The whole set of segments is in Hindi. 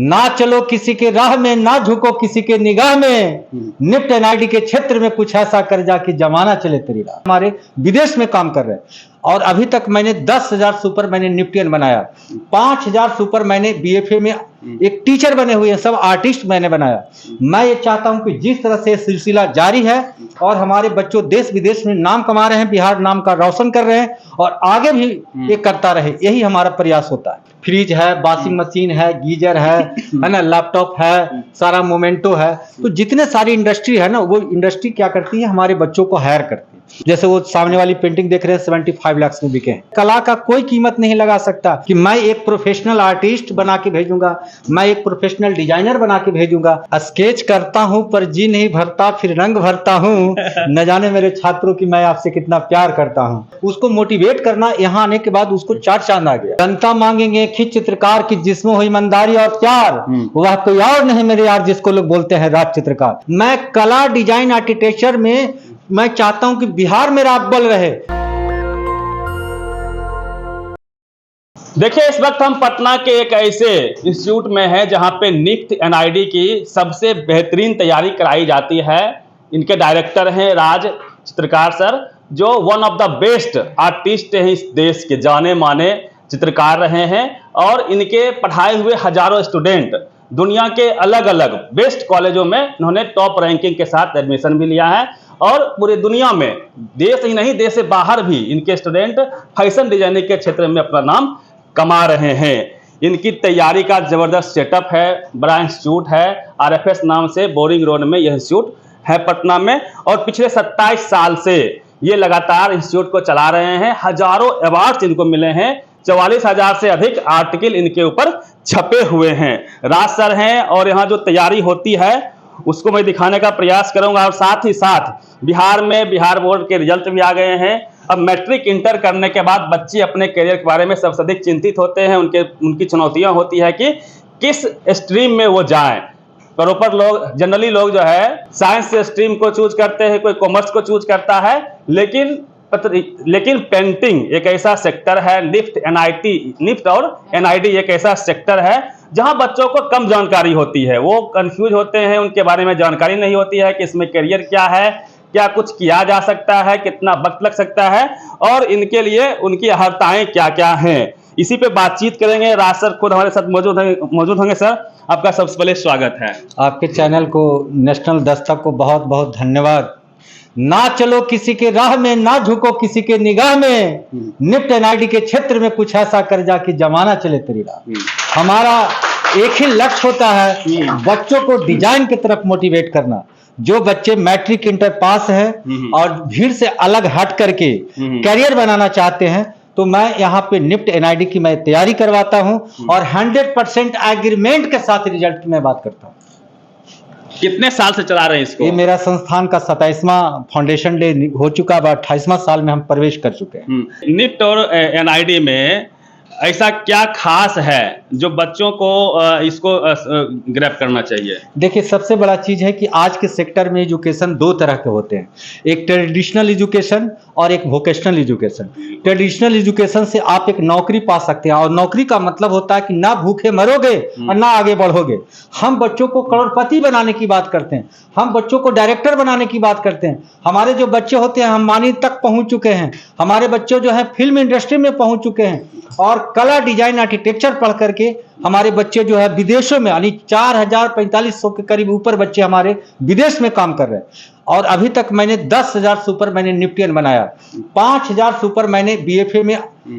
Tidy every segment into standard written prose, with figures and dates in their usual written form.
ना चलो किसी के राह में, ना झुको किसी के निगाह में, निफ्ट एनआईडी के क्षेत्र में कुछ ऐसा कर जा कि जमाना चले तेरी राह। हमारे विदेश में काम कर रहे हैं और अभी तक मैंने 10,000 सुपर मैंने निफ्टियन बनाया, 5,000 सुपर मैंने बीएफए में एक टीचर बने हुए हैं, सब आर्टिस्ट मैंने बनाया। मैं ये चाहता हूं कि जिस तरह से सिलसिला जारी है और हमारे बच्चों देश विदेश में नाम कमा रहे हैं, बिहार नाम का रोशन कर रहे हैं और आगे भी ये करता रहे, यही हमारा प्रयास होता है। फ्रिज है, वॉशिंग मशीन है, गीजर है ना, लैपटॉप है, सारा मोमेंटो है। तो जितने सारी इंडस्ट्री है ना, वो इंडस्ट्री क्या करती है, हमारे बच्चों को हायर करती है। जैसे वो सामने वाली पेंटिंग देख रहे हैं, 75 लाख में बिके हैं। कला का कोई कीमत नहीं लगा सकता कि मैं एक प्रोफेशनल आर्टिस्ट बना के भेजूंगा, मैं एक प्रोफेशनल डिजाइनर बना के भेजूंगा। स्केच करता हूं पर जी नहीं भरता, फिर रंग भरता हूं, न जाने मेरे छात्रों की मैं आपसे कितना प्यार करता हूं। उसको मोटिवेट करना, यहाँ आने के बाद उसको चार चांद आ गया। जनता मांगेंगे खिंच चित्रकार की जिसमें हो ईमानदारी और प्यार, वह कोई और नहीं मेरे यार जिसको लोग बोलते हैं राज चित्रकार। मैं कला डिजाइन आर्किटेक्चर में मैं चाहता हूं कि बिहार मेरा अव्वल रहे। देखिए, इस वक्त हम पटना के एक ऐसे इंस्टीट्यूट में हैं जहां पे निफ्ट एनआईडी की सबसे बेहतरीन तैयारी कराई जाती है। इनके डायरेक्टर हैं राज चित्रकार सर, जो one of the best artist हैं इस देश के, जाने माने चित्रकार रहे हैं और इनके पढ़ाए हुए हजारों स्टूडेंट दुनिया के अलग अलग बेस्ट कॉलेजों में इन्होंने टॉप रैंकिंग के साथ एडमिशन भी लिया है और पूरे दुनिया में, देश ही नहीं देश से बाहर भी इनके स्टूडेंट फैशन डिजाइनिंग के क्षेत्र में अपना नाम कमा रहे हैं। इनकी तैयारी का जबरदस्त सेटअप है, बड़ा इंस्टीट्यूट है, आरएफएस नाम से बोरिंग रोड में यह इंस्टीट्यूट है पटना में और पिछले 27 साल से ये लगातार इंस्टीट्यूट को चला रहे हैं। हजारों अवार्ड्स इनको मिले हैं, 44,000 से अधिक आर्टिकल इनके ऊपर छपे हुए हैं। राज सर हैं और यहाँ जो तैयारी होती है उसको मैं दिखाने का प्रयास करूंगा और साथ ही साथ बिहार में बिहार बोर्ड के रिजल्ट भी आ गए हैं। अब मैट्रिक इंटर करने के बाद बच्चे अपने करियर के बारे में सबसे अधिक चिंतित होते हैं। उनकी चुनौतियां होती है कि किस स्ट्रीम में वो जाएं। प्रॉपर लोग, जनरली लोग जो है साइंस स्ट्रीम को चूज करते हैं, कोई कॉमर्स को चूज करता है, लेकिन पेंटिंग एक ऐसा सेक्टर है, निफ्ट और एनआईडी एक ऐसा सेक्टर है जहां बच्चों को कम जानकारी होती है। वो कंफ्यूज होते हैं, उनके बारे में जानकारी नहीं होती है कि इसमें करियर क्या है, क्या कुछ किया जा सकता है, कितना वक्त लग सकता है और इनके लिए उनकी अर्हताएं क्या क्या हैं। इसी पे बातचीत करेंगे। राज सर खुद हमारे साथ मौजूद होंगे। सर, आपका सबसे पहले स्वागत है। आपके चैनल को, नेशनल दस्तक को बहुत बहुत धन्यवाद। ना चलो किसी के राह में, ना झुको किसी के निगाह में, निफ्ट एनआईडी के क्षेत्र में कुछ ऐसा कर जा कि जमाना चले तेरी राह। हमारा एक ही लक्ष्य होता है, बच्चों को डिजाइन की तरफ मोटिवेट करना। जो बच्चे मैट्रिक इंटर पास है और भीड़ से अलग हट करके करियर बनाना चाहते हैं, तो मैं यहाँ पे निफ्ट एनआईडी की मैं तैयारी करवाता हूँ और 100% एग्रीमेंट के साथ रिजल्ट की मैं बात करता हूँ। कितने साल से चला रहे हैं इसको? ये मेरा संस्थान का 27वां फाउंडेशन डे हो चुका है, 28वां साल में हम प्रवेश कर चुके हैं। निफ्ट और एनआईडी में ऐसा क्या खास है जो बच्चों को इसको ग्रैब करना चाहिए? देखिए, सबसे बड़ा चीज है कि आज के सेक्टर में एजुकेशन दो तरह के होते हैं, एक ट्रेडिशनल एजुकेशन और एक वोकेशनल एजुकेशन। ट्रेडिशनल एजुकेशन से आप एक नौकरी पा सकते हैं और नौकरी का मतलब होता है कि ना भूखे मरोगे और ना आगे बढ़ोगे। हम बच्चों को करोड़पति बनाने की बात करते हैं, हम बच्चों को डायरेक्टर बनाने की बात करते हैं। हमारे जो बच्चे होते हैं हम मानी तक पहुंच चुके हैं, हमारे बच्चे जो है फिल्म इंडस्ट्री में पहुंच चुके हैं और कला डिजाइन आर्किटेक्चर पढ़ करके हमारे बच्चे जो है विदेशों में, यानी 4,000-4,500 के करीब ऊपर बच्चे हमारे विदेश में काम कर रहे हैं। और अभी तक मैंने 10,000 सुपर मैंने निफ्टियन बनाया, 5,000 सुपर मैंने बीएफए में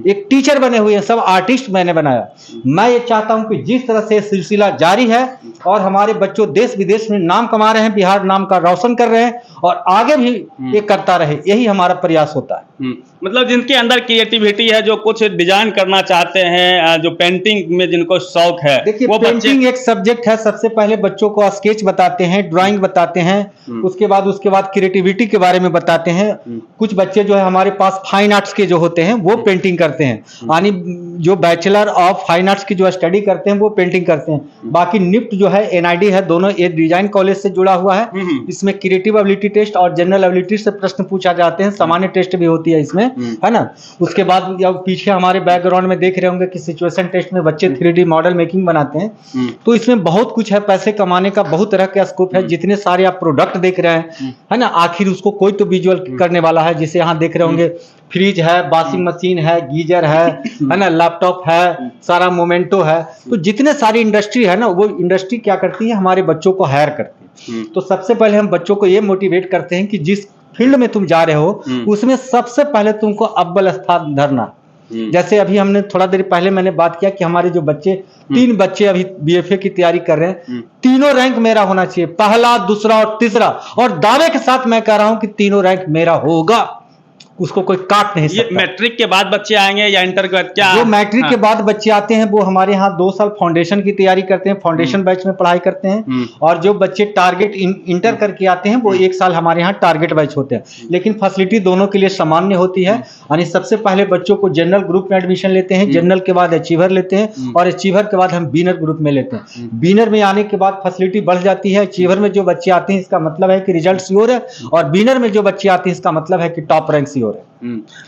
एक टीचर बने हुए हैं, सब आर्टिस्ट मैंने बनाया। मैं ये चाहता हूं कि जिस तरह से सिलसिला जारी है और हमारे बच्चों देश विदेश में नाम कमा रहे हैं, बिहार नाम का रोशन कर रहे हैं और आगे भी ये करता रहे, यही हमारा प्रयास होता है। मतलब जिनके अंदर क्रिएटिविटी है, जो कुछ डिजाइन करना चाहते हैं, जो पेंटिंग में जिनको शौक है, देखिए पेंटिंग एक सब्जेक्ट है। सबसे पहले बच्चों को स्केच बताते हैं, ड्राइंग बताते हैं, उसके बाद क्रिएटिविटी के बारे में बताते हैं। कुछ बच्चे जो है हमारे पास फाइन आर्ट्स के जो होते हैं वो पेंटिंग करते हैं, यानी जो बैचलर ऑफ फाइन आर्ट्स की जो स्टडी करते हैं वो पेंटिंग करते हैं। बाकी निफ्ट जो है एनआईडी है, दोनों ये डिजाइन कॉलेज से जुड़ा हुआ है। इसमें क्रिएटिव एबिलिटी टेस्ट और जनरल एबिलिटी से प्रश्न पूछा जाते हैं, सामान्य टेस्ट भी होती है इसमें, है ना। उसके बाद जब पीछे हमारे बैकग्राउंड में देख रहे होंगे कि सिचुएशन टेस्ट में बच्चे 3D मॉडल मेकिंग बनाते हैं। तो इसमें बहुत कुछ है, पैसे कमाने का बहुत तरह का स्कोप है। जितने सारे आप प्रोडक्ट देख रहे हैं, है ना, आखिर उसको कोई तो विजुअल करने वाला है। जिसे यहाँ देख रहे होंगे फ्रिज है, वॉशिंग मशीन है, गीजर है ना, लैपटॉप है, सारा मोमेंटो है। तो जितने सारी इंडस्ट्री है ना, वो इंडस्ट्री क्या करती है, हमारे बच्चों को हायर करती है। तो सबसे पहले हम बच्चों को ये मोटिवेट करते हैं कि जिस फील्ड में तुम जा रहे हो उसमें सबसे पहले तुमको अव्वल स्थान धरना। जैसे अभी हमने थोड़ा देर पहले मैंने बात किया कि हमारे जो बच्चे 3 बच्चे अभी बीएफए की तैयारी कर रहे हैं, तीनों रैंक मेरा होना चाहिए, पहला, दूसरा और तीसरा। और दावे के साथ मैं कह रहा हूं कि तीनों रैंक मेरा होगा, उसको कोई काट नहीं सकता। ये मैट्रिक के बाद बच्चे आएंगे या इंटर के बाद क्या? जो मैट्रिक के बाद बच्चे आते हैं वो हमारे यहाँ 2 साल फाउंडेशन की तैयारी करते हैं, फाउंडेशन बैच में पढ़ाई करते हैं। और जो बच्चे टारगेट इंटर करके आते हैं वो 1 साल हमारे यहाँ टारगेट बैच होते हैं। लेकिन फैसिलिटी दोनों के लिए सामान्य होती है। यानी सबसे पहले बच्चों को जनरल ग्रुप में एडमिशन लेते हैं, जनरल के बाद अचीवर लेते हैं, और अचीवर के बाद हम बीनर ग्रुप में लेते हैं। बीनर में आने के बाद फैसिलिटी बढ़ जाती है। अचीवर में जो बच्चे आते हैं इसका मतलब है कि रिजल्ट श्योर है, और बीनर में जो बच्चे आते हैं इसका मतलब है कि टॉप रैंक श्योर है।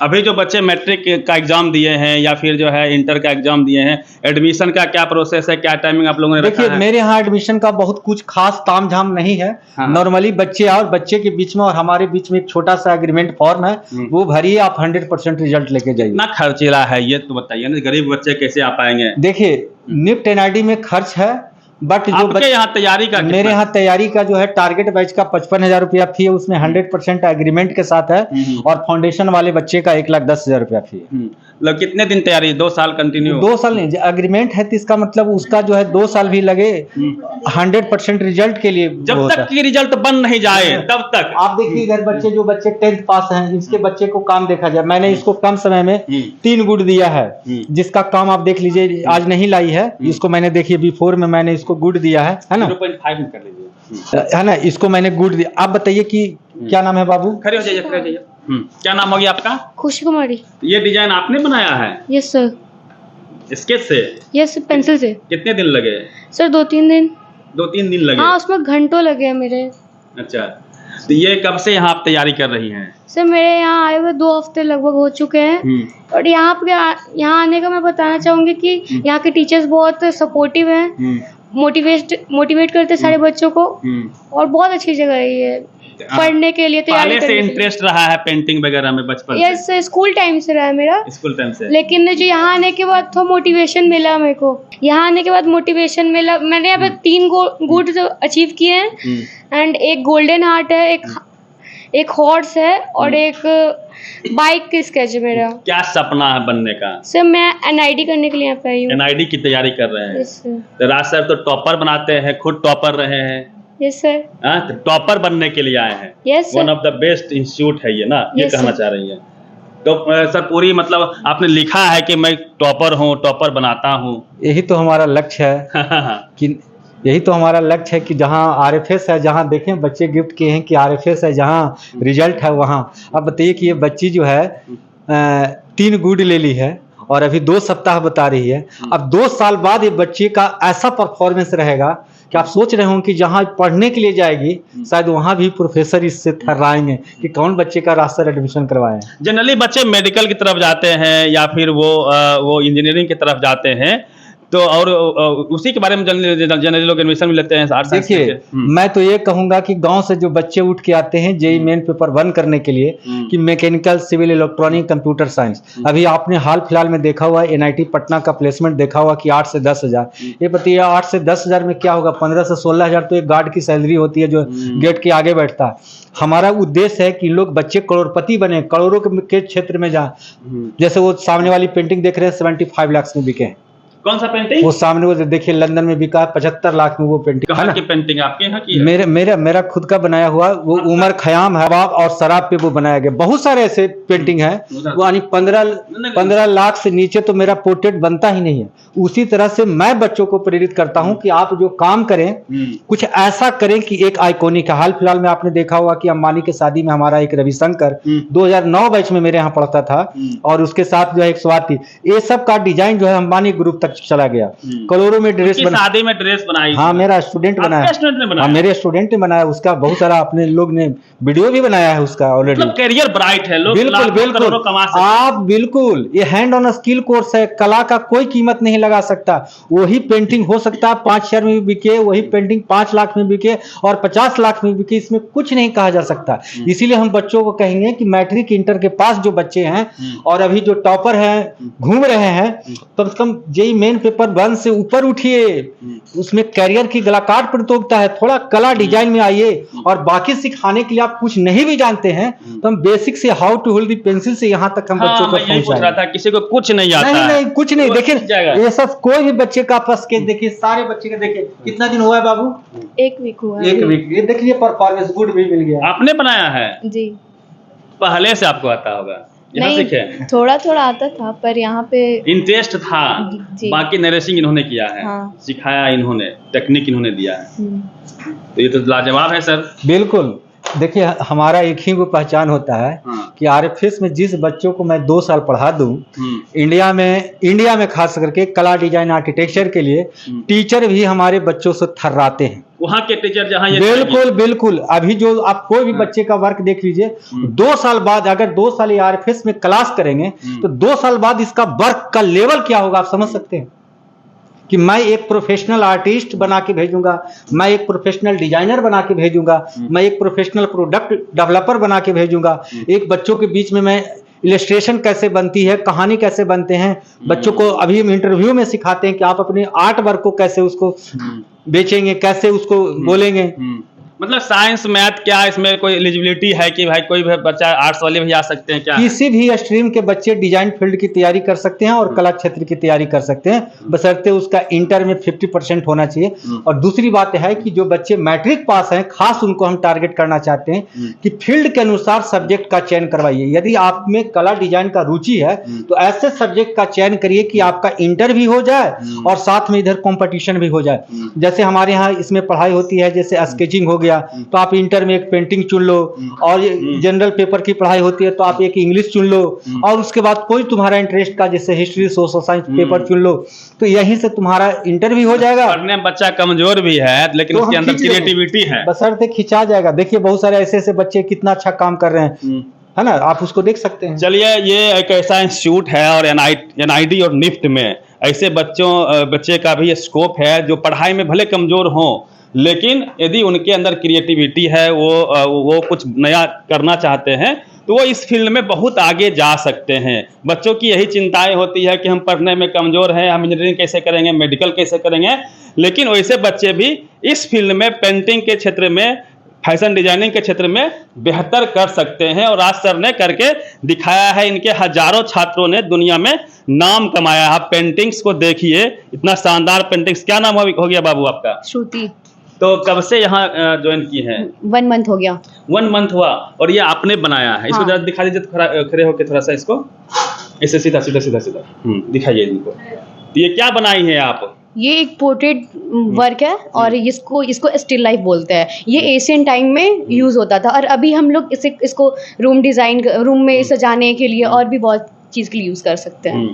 अभी जो बच्चे मैट्रिक का एग्जाम दिए हैं या फिर जो है इंटर का एग्जाम दिए हैं, एडमिशन का क्या प्रोसेस है, क्या टाइमिंग आप लोगों ने रखा है? देखिए, मेरे यहाँ एडमिशन का बहुत कुछ खास तामझाम नहीं है। नॉर्मली बच्चे और बच्चे के बीच में और हमारे बीच में एक छोटा सा एग्रीमेंट फॉर्म है, वो भरिए, आप 100% रिजल्ट लेके जाइए। ना खर्चीला है ये तो बताइए ना, गरीब बच्चे कैसे आ पाएंगे? देखिए, निफ्ट एनआईडी में खर्च है, बट जो आपके यहाँ तैयारी का मेरे यहाँ तैयारी का जो है टारगेट बैच का 55,000 रुपया फी है, उसमें 100% एग्रीमेंट के साथ है। और फाउंडेशन वाले बच्चे का 1,10,000 रुपया फी है। मतलब कितने दिन तैयारी? 2 साल कंटिन्यू? 2 साल नहीं, एग्रीमेंट है तो इसका मतलब उसका जो है 2 साल भी लगे 100% रिजल्ट के लिए। जब तक कि रिजल्ट बन नहीं जाए तब तक। आप देखिए इधर बच्चे जो बच्चे 10th पास हैं, इसके बच्चे को काम देखा जाए, मैंने इसको कम समय में 3 गुड दिया है, जिसका काम आप देख लीजिए, आज नहीं लाई है इसको मैंने, देखिए बिफोर में मैंने इसको गुड दिया है ना, 0.5 में कर लीजिए, है ना, इसको मैंने गुड दिया। आप बताइए कि क्या नाम है बाबू? खड़े हो जाइए, खड़े हो जाइए। क्या नाम होगी आपका? खुशी कुमारी। ये डिजाइन आपने बनाया है? Yes sir. स्केच से? यस, पेंसिल से। कितने दिन लगे सर 2-3 दिन। 2-3 दिन लगे? हाँ, उसमें घंटों लगे हैं मेरे। अच्छा, तो ये कब से यहाँ आप तैयारी कर रही हैं? सर मेरे यहाँ आए हुए 2 हफ्ते लगभग हो चुके हैं। और यहाँ आने का मैं बताना चाहूंगी कि यहाँ के टीचर्स बहुत सपोर्टिव हैं, मोटिवेट करते सारे बच्चों को, और बहुत अच्छी जगह है ये पढ़ने के लिए, तैयारी पहले से इंटरेस्ट रहा है पेंटिंग वगैरह में बचपन से? यस, स्कूल टाइम से रहा है मेरा। स्कूल टाइम से? लेकिन जो यहाँ आने के बाद तो मोटिवेशन मिला मेरे को, यहाँ आने के बाद मोटिवेशन मिला। मैंने यहाँ पे 3 गुड अचीव किए हैं, एंड एक गोल्डन हार्ट है, एक हॉर्स है, और एक बाइक की स्केच है मेरा। क्या सपना है बनने का? सर मैं एनआईडी करने के लिए यहाँ पे आई हूँ। एनआईडी की तैयारी कर रहे हैं? Yes sir. तो राज सर तो टॉपर बनाते हैं, खुद टॉपर रहे हैं। Yes sir. तो टॉपर बनने के लिए आए हैं? Yes sir. One of the best institute है ये ना, ये Yes, कहना sir. चाह रही है? तो सर पूरी मतलब आपने लिखा है कि मैं टॉपर हूँ, टॉपर बनाता हूँ? यही तो हमारा लक्ष्य है कि यही तो हमारा लक्ष्य है कि जहाँ आरएफएस है, जहाँ देखें बच्चे गिफ्ट किए हैं कि आरएफएस है, जहाँ रिजल्ट है वहाँ। अब बताइए कि ये बच्ची जो है 3 गुड ले ली है और अभी 2 सप्ताह बता रही है। अब 2 साल बाद ये बच्चे का ऐसा परफॉर्मेंस रहेगा कि आप सोच रहे हो कि जहाँ पढ़ने के लिए जाएगी शायद वहाँ भी प्रोफेसर इससे थर्राएंगे कि कौन बच्चे का रास्ता एडमिशन करवाए। जनरली बच्चे मेडिकल की तरफ जाते हैं या फिर वो इंजीनियरिंग की तरफ जाते हैं, तो और उसी के बारे में जनरली लोग एडमिशन भी लेते हैं। देखिए, मैं तो ये कहूंगा कि गांव से जो बच्चे उठ के आते हैं जेईई मेन पेपर 1 करने के लिए कि mechanical, civil, electronic, computer science, अभी आपने हाल फिलहाल में देखा हुआ एनआईटी पटना का प्लेसमेंट देखा हुआ कि 8 से 10 हजार। ये बताइए 8 से 10 हजार में क्या होगा? 15 से 16 हजार तो एक गार्ड की सैलरी होती है जो गेट के आगे बैठता है। हमारा उद्देश्य है कि लोग बच्चे करोड़पति बने, करोड़ों के क्षेत्र में जा। जैसे वो सामने वाली पेंटिंग देख रहे हैं 75 लाख में बिके। कौन सा पेंटिंग? वो सामने वो देखिए लंदन में बिका 75 लाख में वो पेंटिंग। कहाँ की पेंटिंग? आपके यहाँ की? मेरा खुद का बनाया हुआ वो उमर खयाम है और शराब पे वो बनाया गया। बहुत सारे ऐसे पेंटिंग है वो, यानी 15 लाख से नीचे तो मेरा पोर्ट्रेट बनता ही नहीं है। उसी तरह से मैं बच्चों को प्रेरित करता हूं कि आप जो काम करें कुछ ऐसा करें कि एक आइकॉनिक है। हाल फिलहाल में आपने देखा होगा कि अंबानी के शादी में हमारा एक रविशंकर 2009 बैच में मेरे यहाँ पढ़ता था और उसके साथ जो है एक स्वाति, ये सब का डिजाइन जो है अंबानी ग्रुप तक चला गया। करोड़ों में ड्रेस शादी में ड्रेस बनाई। हाँ, मेरा स्टूडेंट बनाया। हाँ, मेरे स्टूडेंट ने बनाया। उसका बहुत सारा अपने लोग ने वीडियो भी बनाया है उसका ऑलरेडी। मतलब करियर ब्राइट है, लोग बिल्कुल बिल्कुल आप बिल्कुल, ये हैंड ऑन स्किल कोर्स है। कला का कोई कीमत नहीं लगा सकता। वही पेंटिंग हो सकता है 5,000 में भी बिके, वही पेंटिंग 5 लाख में बिके और 50 लाख में बिके, इसमें कुछ नहीं कहा जा सकता। इसीलिए हम बच्चों को कहेंगे कि मैट्रिक इंटर के पास जो बच्चे हैं और अभी जो टॉपर हैं घूम रहे हैं, कम से कम जेईई मेन पेपर 1 से ऊपर उठिए। उसमें कैरियर की कलाकार प्रतियोगिता है, थोड़ा कला डिजाइन में आइए। और बाकी सिखाने के लिए आप कुछ नहीं भी जानते हैं तो हम बेसिक से how to hold the pencil से यहाँ तक हम बच्चों को पहुंचाएंगे। किसी को कुछ नहीं आता। नहीं कुछ नहीं। देखिए ये सब कोई भी बच्चे का फंस के देखिए, सारे बच्चे का देखिए कितना दिन हुआ है बाबू? 1 वीक हुआ है। 1 वीक। ये देखिए परफॉर्मेंस गुड भी मिल गया। आपने बनाया है? जी। पहले से आपको आता होगा? नहीं, थोड़ा थोड़ा आता था पर यहाँ पे इंटरेस्ट था। बाकी नरेसिंग इन्होंने किया है। हाँ। सिखाया इन्होंने, टेक्निक इन्होंने दिया है। तो ये तो लाजवाब है सर। बिल्कुल। देखिए हमारा एक ही वो पहचान होता है कि आरएफएस में जिस बच्चों को मैं 2 साल पढ़ा दूं, इंडिया में खास करके कला डिजाइन आर्किटेक्चर के लिए टीचर भी हमारे बच्चों से थर्राते हैं। वहाँ के टीचर जहाँ बिल्कुल अभी जो आप कोई भी बच्चे का वर्क देख लीजिए, 2 साल बाद अगर 2 साल आरएफएस में क्लास करेंगे तो 2 साल बाद इसका वर्क का लेवल क्या होगा आप समझ सकते हैं कि मैं एक प्रोफेशनल आर्टिस्ट बना के भेजूंगा, मैं एक प्रोफेशनल डिजाइनर बना के भेजूंगा, मैं एक प्रोफेशनल प्रोडक्ट डेवलपर बना के भेजूंगा। एक बच्चों के बीच में मैं इलस्ट्रेशन कैसे बनती है, कहानी कैसे बनते हैं, बच्चों को अभी हम इंटरव्यू में सिखाते हैं कि आप अपने आर्ट वर्क को कैसे उसको बेचेंगे, कैसे उसको बोलेंगे। मतलब साइंस मैथ क्या इसमें कोई एलिजिबिलिटी है कि भाई कोई भी बच्चा आर्ट्स वाले भी आ सकते हैं क्या? किसी भी स्ट्रीम के बच्चे डिजाइन फील्ड की तैयारी कर सकते हैं और कला क्षेत्र की तैयारी कर सकते हैं, बशर्ते उसका इंटर में 50% होना चाहिए। और दूसरी बात है कि जो बच्चे मैट्रिक पास हैं, खास उनको हम टारगेट करना चाहते हैं कि फील्ड के अनुसार सब्जेक्ट का चयन करवाइए। यदि आप में कला डिजाइन का रुचि है तो ऐसे सब्जेक्ट का चयन करिए कि आपका इंटर भी हो जाए और साथ में इधर कॉम्पिटिशन भी हो जाए। जैसे हमारे यहाँ इसमें पढ़ाई होती है, जैसे स्केचिंग हो गया तो आप इंटर में एक पेंटिंग चुन लो, और जनरल पेपर की पढ़ाई होती है तो आप एक इंग्लिश चुन लो, और उसके बाद कोई तुम्हारा इंटरेस्ट का जैसे हिस्ट्री सोशल साइंस पेपर चुन लो, तो यहीं से तुम्हारा इंटर भी हो जाएगा। पढ़ने में बच्चा कमजोर भी है लेकिन उसके अंदर क्रिएटिविटी है, बशर्ते खिंचा जाएगा। देखिए बहुत सारे ऐसे बच्चे कितना अच्छा काम कर रहे हैं, है ना, आप उसको देख सकते हैं। चलिए, ये एक ऐसा इंस्टीट्यूट है और एनआईडी और निफ्ट में ऐसे बच्चे का भी स्कोप है जो पढ़ाई में भले कमजोर हों लेकिन यदि उनके अंदर क्रिएटिविटी है, वो कुछ नया करना चाहते हैं तो वो इस फील्ड में बहुत आगे जा सकते हैं। बच्चों की यही चिंताएं होती है कि हम पढ़ने में कमज़ोर हैं, हम इंजीनियरिंग कैसे करेंगे, मेडिकल कैसे करेंगे, लेकिन वैसे बच्चे भी इस फील्ड में पेंटिंग के क्षेत्र में, फैशन डिजाइनिंग के क्षेत्र में बेहतर कर सकते हैं। और राज सर ने करके दिखाया है, इनके हजारों छात्रों ने दुनिया में नाम कमाया है। आप पेंटिंग्स को देखिए, इतना शानदार पेंटिंग्स। क्या नाम हो गया बाबू आपका? श्रुति। तो कब से यहाँ ज्वाइन की है? 1 मंथ हो गया। 1 मंथ हुआ और ये आपने बनाया है। इसको जरा दिखा दीजिए, खड़े होके थोड़ा सा इसको ऐसे सीधा दिखाइए इनको। तो ये क्या बनाई है आप? ये एक पोर्ट्रेट वर्क है और इसको स्टिल लाइफ बोलते हैं। ये एशियन टाइम में यूज होता था और अभी हम लोग इसको रूम में सजाने के लिए और भी बहुत चीज के लिए यूज कर सकते हैं।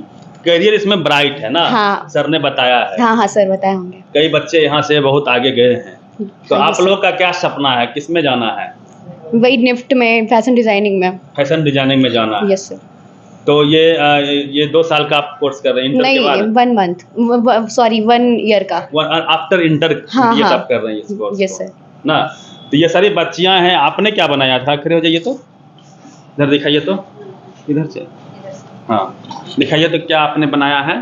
करियर इसमें ब्राइट है ना? हाँ। सर ने बताया है। हाँ सर बताए होंगे। कई बच्चे यहाँ से बहुत आगे गए हैं। तो आप लोग का क्या सपना है, किस में जाना है? वही निफ्ट में, फैशन डिजाइनिंग में। फैशन डिजाइनिंग में जाना है। Yes sir. तो ये 2 साल का आप कोर्स कर रहे हैं? इंटर नहीं, के बाद? 1 मंथ, सॉरी 1 ईयर का। आफ्टर इंटर आप कर रहे हैं इस कोर्स? Yes sir. ना, तो ये सारी बच्चियां हैं। आपने क्या बनाया था? खड़े हो जाइए तो, इधर दिखाइए तो, इधर से, हाँ दिखाइए तो, क्या आपने बनाया है?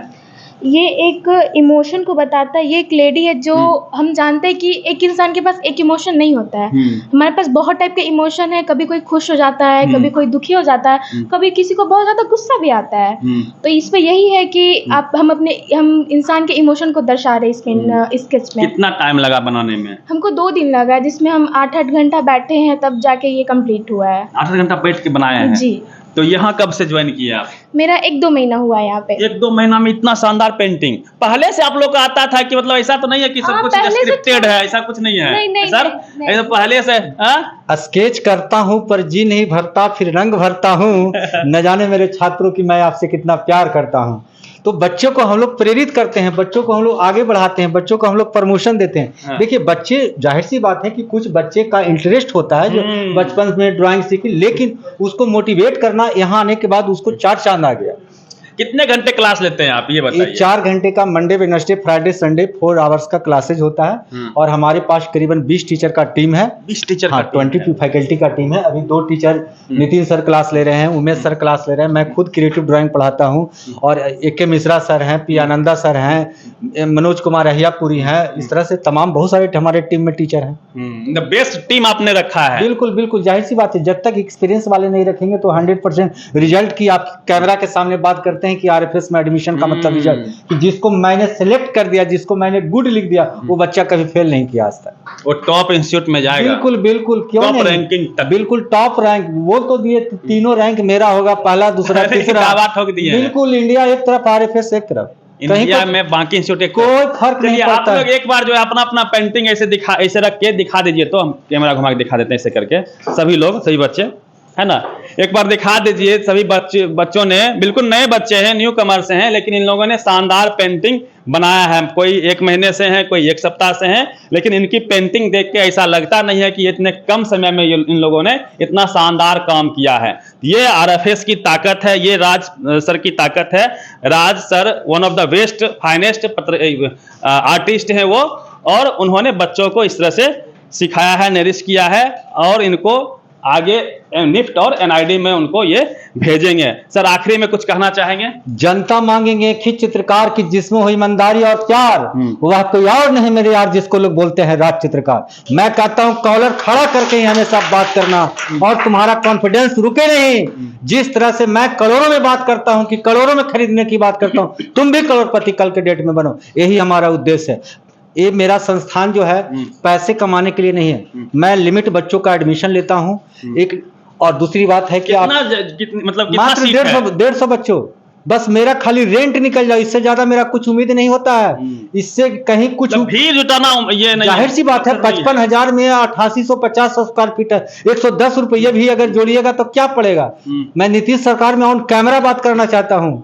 ये एक इमोशन को बताता है। ये एक लेडी है जो हम जानते हैं कि एक इंसान के पास एक इमोशन नहीं होता है। हमारे पास बहुत टाइप के इमोशन है। कभी कोई खुश हो जाता है, कभी कोई दुखी हो जाता है, कभी किसी को बहुत ज्यादा गुस्सा भी आता है। तो इसमें यही है कि हम इंसान के इमोशन को दर्शा रहे हैं इस स्केच में। कितना टाइम लगा बनाने में? हमको 2 दिन लगा है, जिसमें हम 8-8 घंटा बैठे हैं, तब जाके ये कंप्लीट हुआ है। 8 घंटा बैठ के बनाया है जी। तो यहाँ कब से ज्वाइन किए आप? मेरा 1-2 महीना हुआ है यहाँ पे। 1-2 महीना में इतना शानदार पेंटिंग, पहले से आप लोग का आता था कि मतलब ऐसा तो नहीं है कि सब हाँ, कुछ पहले से स्क्रिप्टेड है, ऐसा कुछ नहीं है? नहीं, नहीं, सर नहीं, ऐसा पहले से? हाँ? स्केच करता हूं पर जी नहीं भरता, फिर रंग भरता हूं, न जाने मेरे छात्रों की मैं आपसे कितना प्यार करता हूं। तो बच्चों को हम लोग प्रेरित करते हैं, बच्चों को हम लोग आगे बढ़ाते हैं, बच्चों को हम लोग प्रमोशन देते हैं। हाँ। देखिए बच्चे, जाहिर सी बात है कि कुछ बच्चे का इंटरेस्ट होता है जो बचपन में ड्राइंग सीखी, लेकिन उसको मोटिवेट करना, यहाँ आने के बाद उसको 4 चांद आ गया। कितने घंटे क्लास लेते हैं आप, ये ये बताइए? 4 घंटे का Monday Wednesday Friday Sunday 4 hours का क्लासेज होता है। और हमारे पास करीबन 20 टीचर का टीम है। 20 टीचर हाँ, 22 फैकल्टी का टीम है। अभी 2 टीचर नितिन सर क्लास ले रहे हैं, उमेश सर क्लास ले रहे हैं, मैं खुद क्रिएटिव ड्राइंग पढ़ाता हूँ। और AK मिश्रा सर हैं, पी आनंदा सर हैं, मनोज कुमार अहियापुरी हैं, इस तरह से तमाम बहुत सारे हमारे टीम में टीचर हैं। बेस्ट टीम आपने रखा है। बिल्कुल बिल्कुल, जाहिर सी बात है, जब तक एक्सपीरियंस वाले नहीं रखेंगे तो 100% रिजल्ट की आप कैमरा के सामने बात करते हैं कि RFS में एडमिशन का मतलब रिजल्ट, कि जिसको मैंने सिलेक्ट कर दिया, जिसको मैंने गुड लिख दिया, वो बच्चा कभी फेल नहीं किया आज तक। वो टॉप इंस्टीट्यूट में जाएगा। बिल्कुल बिल्कुल, क्यों टॉप नहीं, रैंकिंग तक। बिल्कुल टॉप रैंक बोल तो दिए, तीनों रैंक मेरा होगा, पहला दूसरा तीसरा। दावा ठोक दिए हैं। बिल्कुल, इंडिया एक तरफ RFS एक तरफ, कहीं इंडिया को में बाकी इंस्टीट्यूट कोई फर्क नहीं आप पड़ता। लोग एक बार जो है अपना अपना पेंटिंग ऐसे रख के दिखा दीजिए, तो हम कैमरा घुमा के दिखा देते हैं ऐसे करके, सभी लोग, सभी बच्चे, है ना, एक बार दिखा दीजिए। सभी बच्चों ने, बिल्कुल नए बच्चे हैं, न्यू कमर्स हैं, लेकिन इन लोगों ने शानदार पेंटिंग बनाया है। कोई 1 महीने से हैं, कोई 1 सप्ताह से हैं, लेकिन इनकी पेंटिंग देख के ऐसा लगता नहीं है कि इतने कम समय में इन लोगों ने इतना शानदार काम किया है। ये RFS की ताकत है, ये राज सर की ताकत है। Raj sir one of the best finest artist हैं वो, और उन्होंने बच्चों को इस तरह से सिखाया है, नरिश किया है, और इनको आगे निफ्ट और NID में उनको ये भेजेंगे। सर आखिरी में कुछ कहना चाहेंगे? जनता मांगेंगे खित चित्रकार की, जिसमें हो ईमानदारी और प्यार, वह कोई और नहीं मेरे यार, जिसको लोग बोलते हैं राज चित्रकार। मैं कहता हूं कॉलर खड़ा करके ही हमेशा बात करना, और तुम्हारा कॉन्फिडेंस रुके नहीं। जिस तरह से मैं करोड़ों में बात करता हूं, कि करोड़ों में खरीदने की बात करता हूं, तुम भी करोड़पति कल के डेट में बनो, यही हमारा उद्देश्य है। ये मेरा संस्थान जो है पैसे कमाने के लिए नहीं है, मैं लिमिट बच्चों का एडमिशन लेता हूं। एक और दूसरी बात है कि आप मतलब मात्र 150 बच्चों, बस मेरा खाली रेंट निकल जाए, इससे ज्यादा मेरा कुछ उम्मीद नहीं होता है। इससे कहीं कुछ भीड़ जुटाना ये नहीं, जाहिर सी बात है, 55,000 में 8850 स्क्वायर फीट है, 110 रुपये भी अगर जोड़िएगा तो क्या पड़ेगा। मैं नीतीश सरकार में ऑन कैमरा बात करना चाहता हूँ,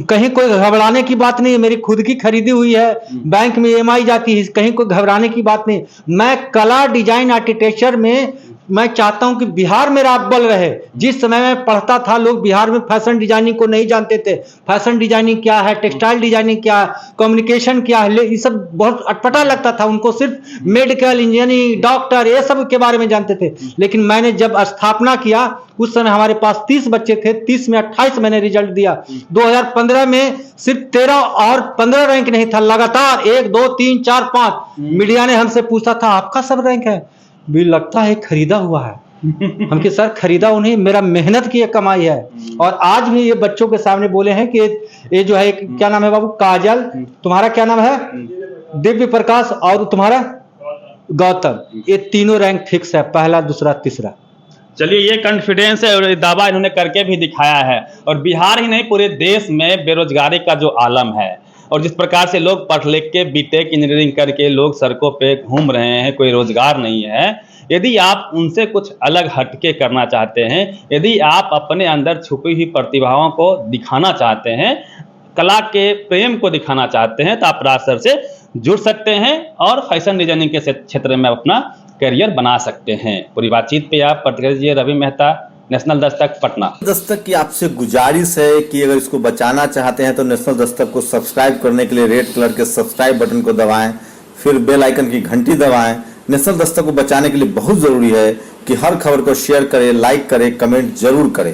कहीं कोई घबराने की बात नहीं है। मेरी खुद की खरीदी हुई है, बैंक में EMI जाती है, कहीं कोई घबराने की बात नहीं। मैं कला, डिजाइन, आर्किटेक्चर में मैं चाहता हूं कि बिहार मेरा अव्वल रहे। जिस समय मैं पढ़ता था, लोग बिहार में फैशन डिजाइनिंग को नहीं जानते थे। फैशन डिजाइनिंग क्या है, टेक्सटाइल डिजाइनिंग क्या है, कम्युनिकेशन क्या है, ये सब बहुत अटपटा लगता था उनको। सिर्फ मेडिकल, इंजीनियरिंग, डॉक्टर, ये सब के बारे में जानते थे। लेकिन मैंने जब स्थापना किया, उस समय हमारे पास 30 बच्चे थे, 30 में 28 मैंने रिजल्ट दिया। 2015 में सिर्फ 13 और 15 रैंक नहीं था, लगातार 1 2 3 4 5। मीडिया ने हमसे पूछा था आपका सब रैंक है, भी लगता है खरीदा हुआ है। हमके सर खरीदा उन्हें, मेरा मेहनत की कमाई है। और आज भी ये बच्चों के सामने बोले हैं कि ये जो है, क्या नाम है बाबू, काजल, तुम्हारा क्या नाम है, दिव्य प्रकाश, और तुम्हारा गौतम, ये तीनों रैंक फिक्स है, पहला दूसरा तीसरा। चलिए, ये कॉन्फिडेंस है और दावा इन्होंने करके भी दिखाया है। और बिहार ही नहीं, पूरे देश में बेरोजगारी का जो आलम है, और जिस प्रकार से लोग पढ़ लिख के बीटेक इंजीनियरिंग करके लोग सड़कों पे घूम रहे हैं, कोई रोजगार नहीं है। यदि आप उनसे कुछ अलग हटके करना चाहते हैं, यदि आप अपने अंदर छुपी हुई प्रतिभाओं को दिखाना चाहते हैं, कला के प्रेम को दिखाना चाहते हैं, तो आप राज सर से जुड़ सकते हैं और फैशन डिजाइनिंग के क्षेत्र में अपना करियर बना सकते हैं। पूरी बातचीत पे आप प्रतिक्रिया दीजिए। रवि मेहता, नेशनल दस्तक, पटना। दस्तक की आपसे गुजारिश है कि अगर इसको बचाना चाहते हैं तो नेशनल दस्तक को सब्सक्राइब करने के लिए रेड कलर के सब्सक्राइब बटन को दबाएं, फिर बेल आइकन की घंटी दबाएं। नेशनल दस्तक को बचाने के लिए बहुत जरूरी है कि हर खबर को शेयर करें, लाइक करें, कमेंट जरूर करें।